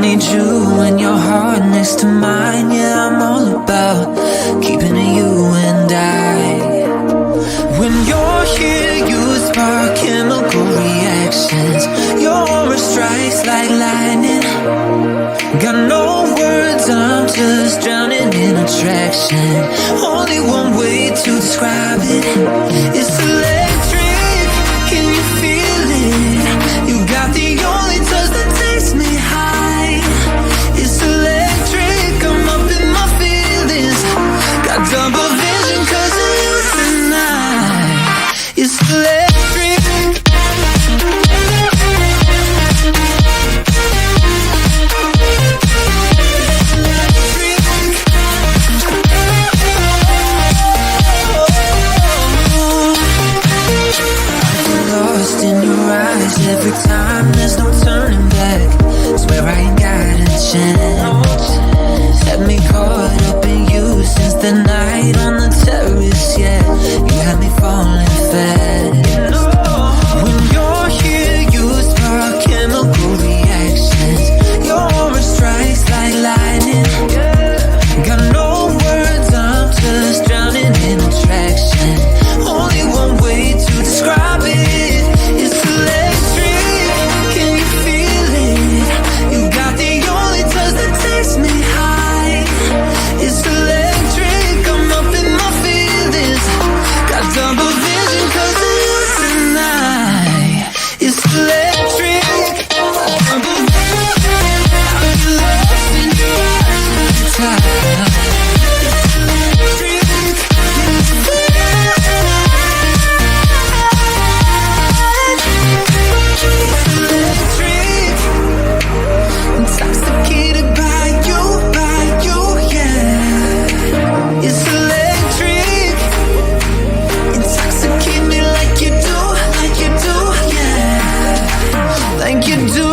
need you and your heart next to mine. Yeah, I'm all about keeping it you and I. When you're here, you spark chemical reactions. Your aura strikes like lightning. Got no words, I'm just drowning in attraction. Only one way to describe it. It's electric, can you feel it? You got the only touch that takes me high. It's electric, I'm up in my feelings. Got double vision 'cause of you tonight. It's electric. Every time there's no turning back. Swear I ain't got a chance. Had me caught up in you since the night on the terrace. Yeah, you had me falling fast. When you're here, you spark chemical reactions. Your aura strikes like lightning. Got no words, I'm just drowning in attraction. Only one way to describe it. It's electric, can you feel it? You got the only touch that takes me high. It's electric, I'm up in my feelings. Got double vision 'cause of you tonight. It's electric, double vision. I'm lost in your eyes every time. Intoxicated by you, yeah. It's electric. Intoxicate me like you do, yeah. Like you do.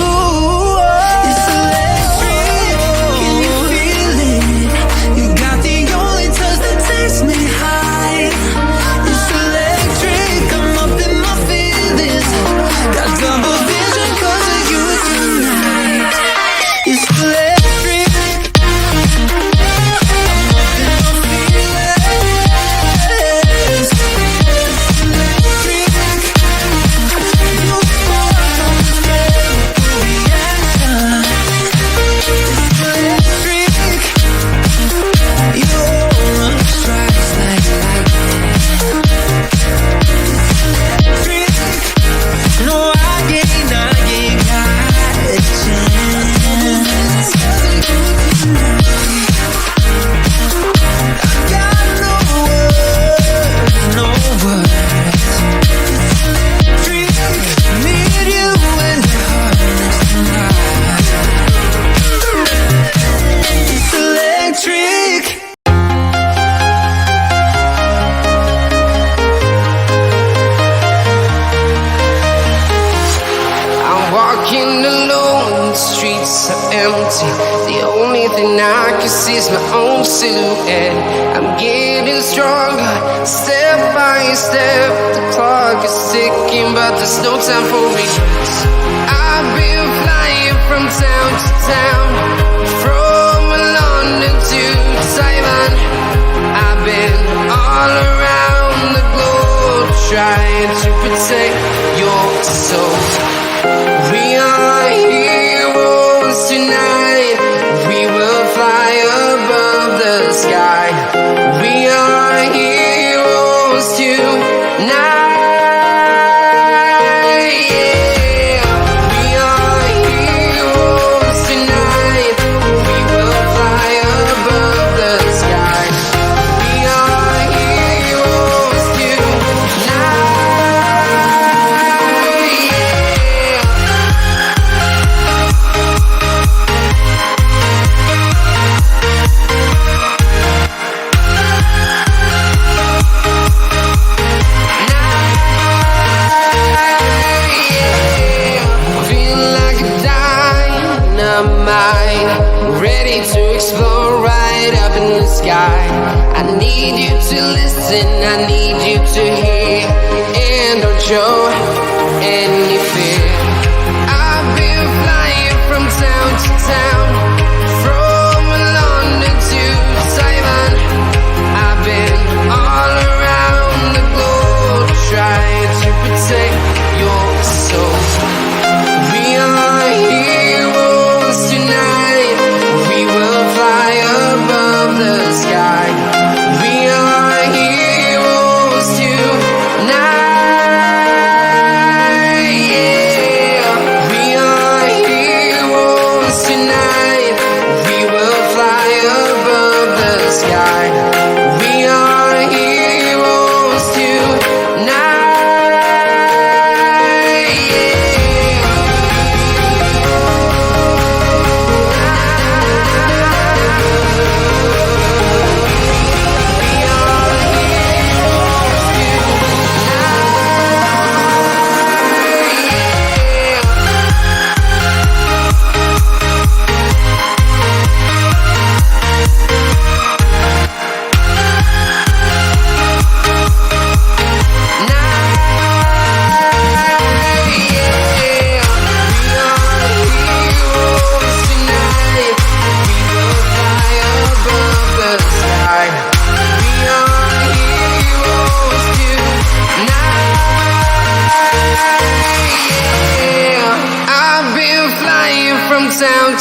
It's electric. Can you feel it? You got the only touch that takes me high. It's electric. I'm up in my feelings. Got double vision 'cause of you tonight. It's electric. The only thing I can see is my own silhouette. I'm getting stronger, step by step. The clock is ticking, but there's no time for regrets. I've been flying from town to town, from London to Taiwan. I've been all around the globe, trying to protect your soul. We are heroes tonight. We will fly above the sky. We are heroes tonight. Yeah. We are heroes tonight. We will fly above the sky. We are heroes tonight. Yeah. Ready to explore right up in the sky. I need you to listen, I need you to hear, and don't show any fear. I've been flying from town to town,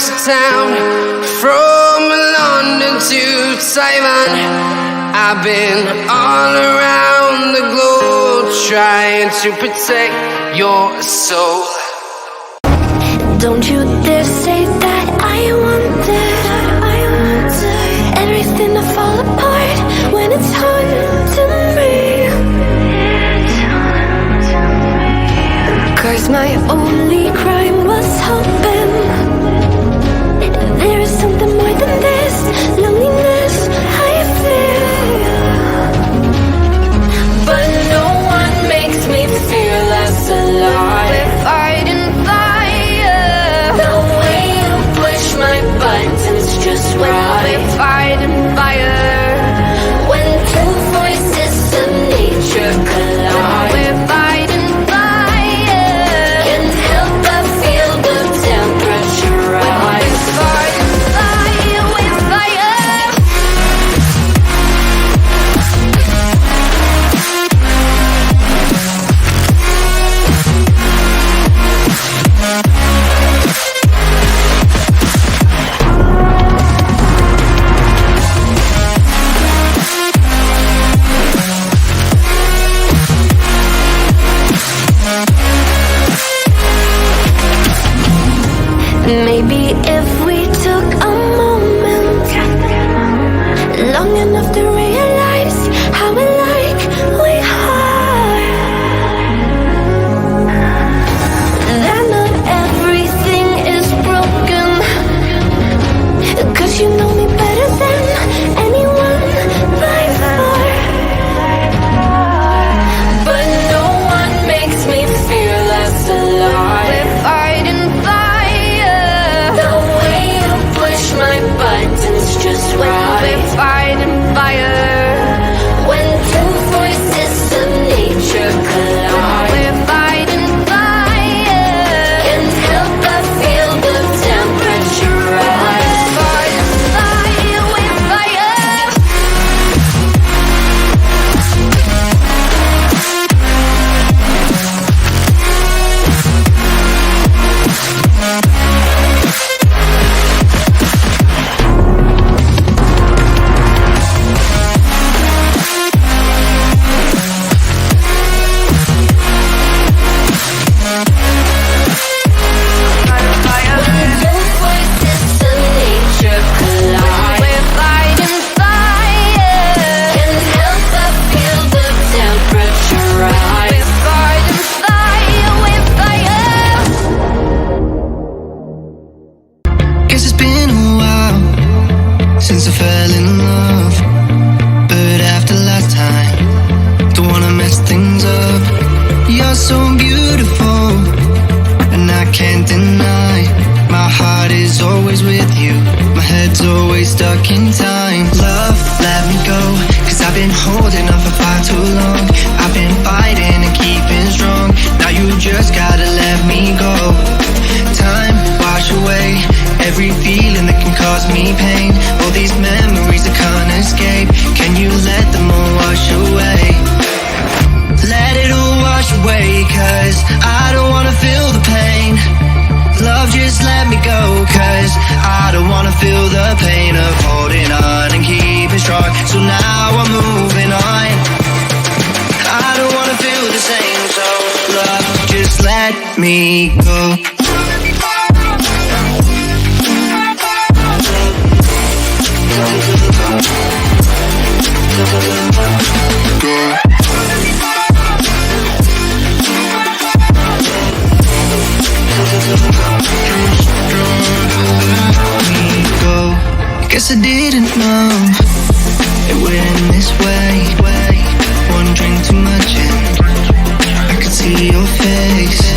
across town, from London to Taiwan. I've been all around the globe trying to protect your soul. Don't you dare say that I wanted everything to fall apart when it's hard to me. 'Cause my only crime was hoping there is something more than this loneliness I feel. But no one makes me feel less alive. We're fighting fire. The way you push my buttons just right. We're fighting fire. When two voices of nature collide. We're fighting fire. Can't help but feel the temperature rise. We're fighting fire. We're fire. Maybe if we took a moment long enough to realize how alike we are, that not everything is broken. 'Cause you know me better than anyone by far. But no one makes me feel less alive. We're fighting fire. The way you push my buttons just right. We're fighting fire. When two voices of nature collide. We're fighting fire. Can't help but feel the temperature rise. Fighting fire. We're fire. Guess it's been a while since I fell in love, but after last time, don't wanna mess things up. You're so beautiful, and I can't deny. My heart is always with you, my head's always stuck in time. Love, let me go, 'cause I've been holding on for far too long. I've been fighting and keeping strong, now you just gotta let me go. Time, wash away every feeling that can cause me pain. All these memories I can't escape, can you let them all wash away? Let it all wash away, 'cause I don't wanna feel the pain. Love, just let me go, 'cause I don't wanna feel the pain of holding on and keeping strong. So now I'm moving on, I don't wanna feel the same. So love, just let me go. Guess I didn't know it went this way. One drink too much and I could see your face.